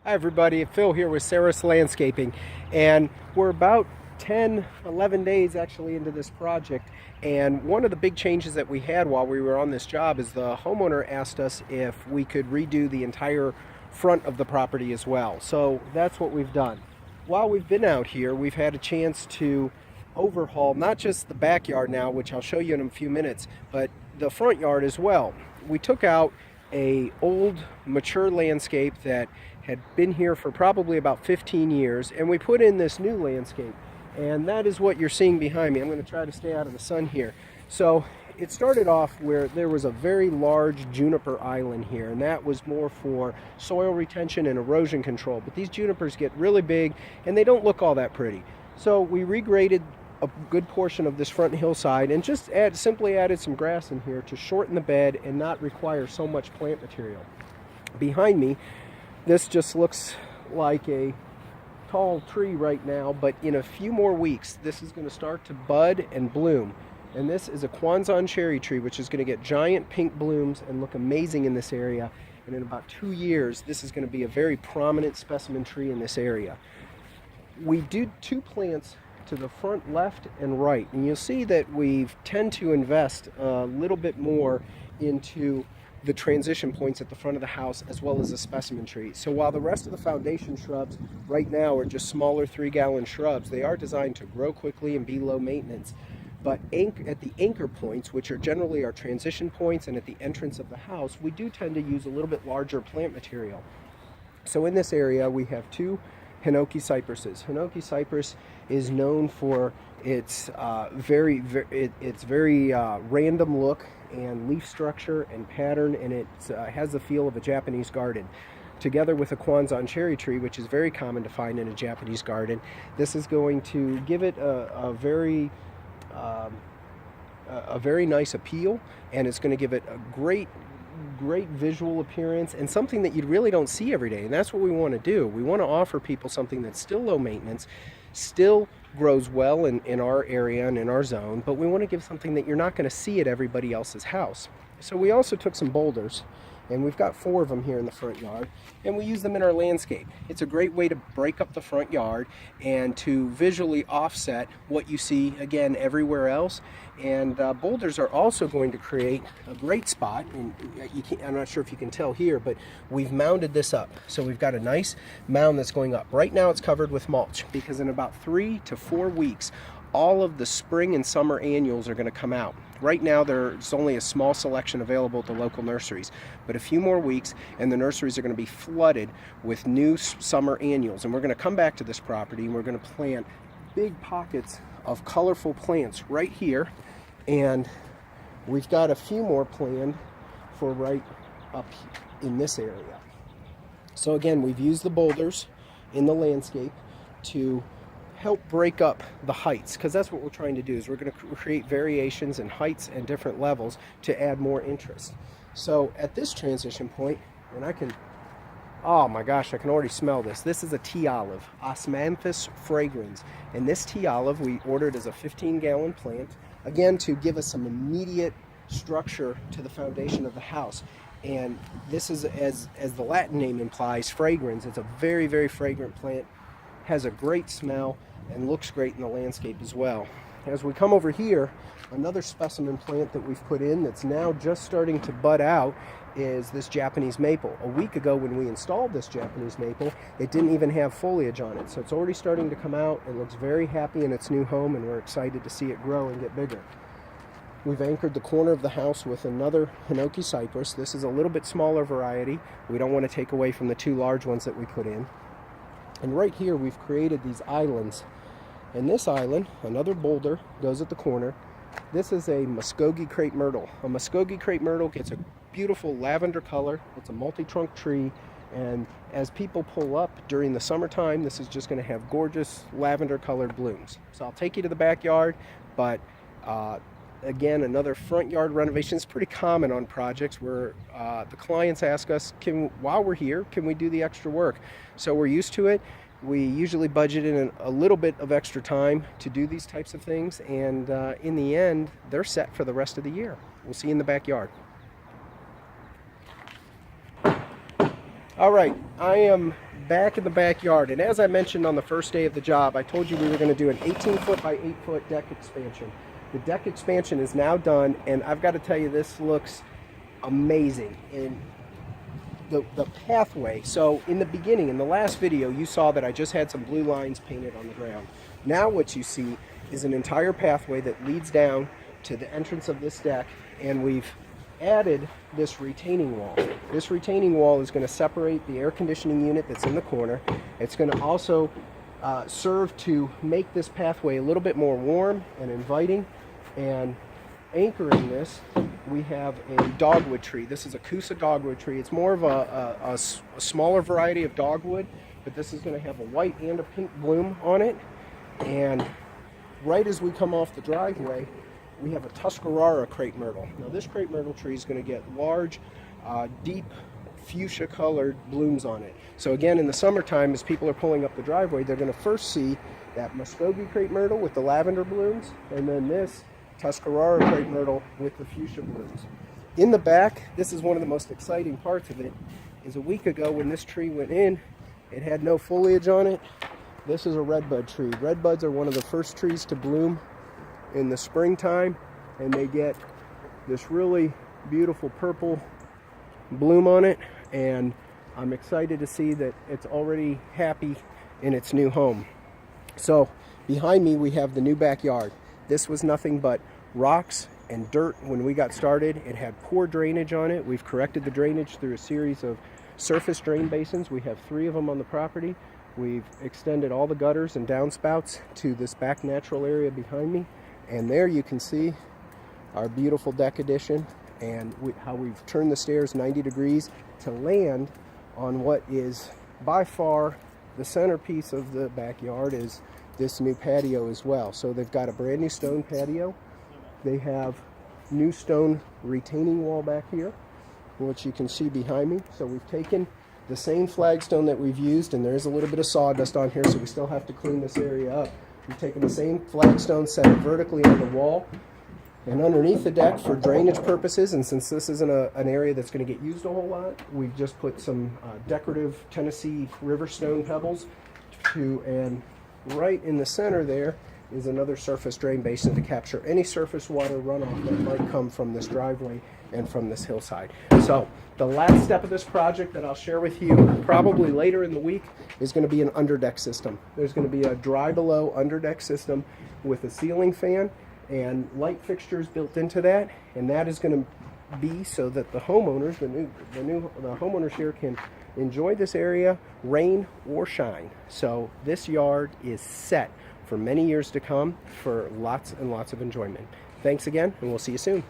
Hi everybody, Phil here with Sarros Landscaping, and we're about 10, 11 days actually into this project. And one of the big changes that we had while we were on this job is the homeowner asked us if we could redo the entire front of the property as well. So that's what we've done. While we've been out here, we've had a chance to overhaul not just the backyard now, which I'll show you in a few minutes, but the front yard as well. We took out a old mature landscape that had been here for probably about 15 years, and we put in this new landscape, and that is what you're seeing behind me. I'm going to try to stay out of the sun here. So it started off where there was a very large juniper island here, and that was more for soil retention and erosion control, but these junipers get really big and they don't look all that pretty. So we regraded a good portion of this front hillside and just simply added some grass in here to shorten the bed and not require so much plant material. Behind me, this just looks like a tall tree right now, but in a few more weeks this is going to start to bud and bloom. And this is a Kwanzan cherry tree, which is going to get giant pink blooms and look amazing in this area. And in about 2 years, this is going to be a very prominent specimen tree in this area. We do 2 plants to the front left and right, and you'll see that we tend to invest a little bit more into the transition points at the front of the house as well as a specimen tree. So while the rest of the foundation shrubs right now are just smaller 3-gallon shrubs, they are designed to grow quickly and be low maintenance. But at the anchor points, which are generally our transition points, and at the entrance of the house, we do tend to use a little bit larger plant material. So in this area we have 2 Hinoki cypresses. Hinoki cypress is known for its very random look and leaf structure and pattern, and it has the feel of a Japanese garden. Together with a Kwanzan cherry tree, which is very common to find in a Japanese garden, this is going to give it a very nice appeal, and it's going to give it a great visual appearance and something that you really don't see every day. And that's what we want to do. We want to offer people something that's still low maintenance, still grows well in our area and in our zone, but we want to give something that you're not going to see at everybody else's house. So we also took some boulders, and we've got 4 of them here in the front yard, and we use them in our landscape. It's a great way to break up the front yard and to visually offset what you see again everywhere else. And boulders are also going to create a great spot, and I'm not sure if you can tell here, but we've mounded this up. So we've got a nice mound that's going up. Right now it's covered with mulch, because in about 3 to 4 weeks all of the spring and summer annuals are going to come out. Right now there's only a small selection available at the local nurseries, but a few more weeks and the nurseries are going to be flooded with new summer annuals. And we're going to come back to this property and we're going to plant big pockets of colorful plants right here, and we've got a few more planned for right up in this area. So again, we've used the boulders in the landscape to help break up the heights, because that's what we're trying to do, is we're going to create variations in heights and different levels to add more interest. So at this transition point, and oh my gosh, I can already smell this. This is a tea olive, Osmanthus fragrans, and this tea olive we ordered as a 15-gallon plant, again to give us some immediate structure to the foundation of the house. And this is, as the Latin name implies, fragrans. It's a very, very fragrant plant, has a great smell, and looks great in the landscape as well. As we come over here, another specimen plant that we've put in that's now just starting to bud out is this Japanese maple. A week ago when we installed this Japanese maple, it didn't even have foliage on it. So it's already starting to come out. It looks very happy in its new home, and we're excited to see it grow and get bigger. We've anchored the corner of the house with another Hinoki cypress. This is a little bit smaller variety. We don't want to take away from the 2 large ones that we put in. And right here we've created these islands. And this island, another boulder, goes at the corner. This is a Muskogee crepe myrtle. A Muskogee crepe myrtle gets a beautiful lavender color. It's a multi-trunk tree, and as people pull up during the summertime, this is just going to have gorgeous lavender colored blooms. So I'll take you to the backyard, but again, another front yard renovation is pretty common on projects where the clients ask us, while we're here, can we do the extra work? So we're used to it. We usually budget in a little bit of extra time to do these types of things, and in the end, they're set for the rest of the year. We'll see you in the backyard. All right, I am back in the backyard. And as I mentioned on the first day of the job, I told you we were going to do an 18-foot by 8-foot deck expansion. The deck expansion is now done, and I've got to tell you, this looks amazing. And the pathway, so in the beginning, in the last video, you saw that I just had some blue lines painted on the ground. Now what you see is an entire pathway that leads down to the entrance of this deck, and we've added this retaining wall. This retaining wall is going to separate the air conditioning unit that's in the corner. It's going to also serve to make this pathway a little bit more warm and inviting. And anchoring this, we have a dogwood tree. This is a Coosa dogwood tree. It's more of a smaller variety of dogwood, but this is going to have a white and a pink bloom on it. And right as we come off the driveway, we have a Tuscarora crepe myrtle. Now this crepe myrtle tree is going to get large, deep fuchsia colored blooms on it. So again, in the summertime, as people are pulling up the driveway, they're going to first see that Muskogee crepe myrtle with the lavender blooms, and then this Tuscarora crepe myrtle with the fuchsia blooms. In the back, this is one of the most exciting parts of it, is a week ago when this tree went in, it had no foliage on it. This is a redbud tree. Redbuds are one of the first trees to bloom in the springtime, and they get this really beautiful purple bloom on it, and I'm excited to see that it's already happy in its new home. So behind me we have the new backyard. This was nothing but rocks and dirt when we got started. It had poor drainage on it. We've corrected the drainage through a series of surface drain basins. We have 3 of them on the property. We've extended all the gutters and downspouts to this back natural area behind me. And there you can see our beautiful deck addition, and how we've turned the stairs 90 degrees to land on what is by far the centerpiece of the backyard, is this new patio as well. So they've got a brand new stone patio. They have new stone retaining wall back here, which you can see behind me. So we've taken the same flagstone that we've used, and there is a little bit of sawdust on here, so we still have to clean this area up. We've taken the same flagstone, set it vertically on the wall and underneath the deck for drainage purposes, and since this isn't an area that's going to get used a whole lot, we've just put some decorative Tennessee river stone pebbles and right in the center there is another surface drain basin to capture any surface water runoff that might come from this driveway and from this hillside. So the last step of this project that I'll share with you probably later in the week is going to be an underdeck system. There's going to be a dry below underdeck system with a ceiling fan and light fixtures built into that, and that is going to be so that the homeowners, the homeowners here can enjoy this area, rain or shine. So this yard is set for many years to come for lots and lots of enjoyment. Thanks again, and we'll see you soon.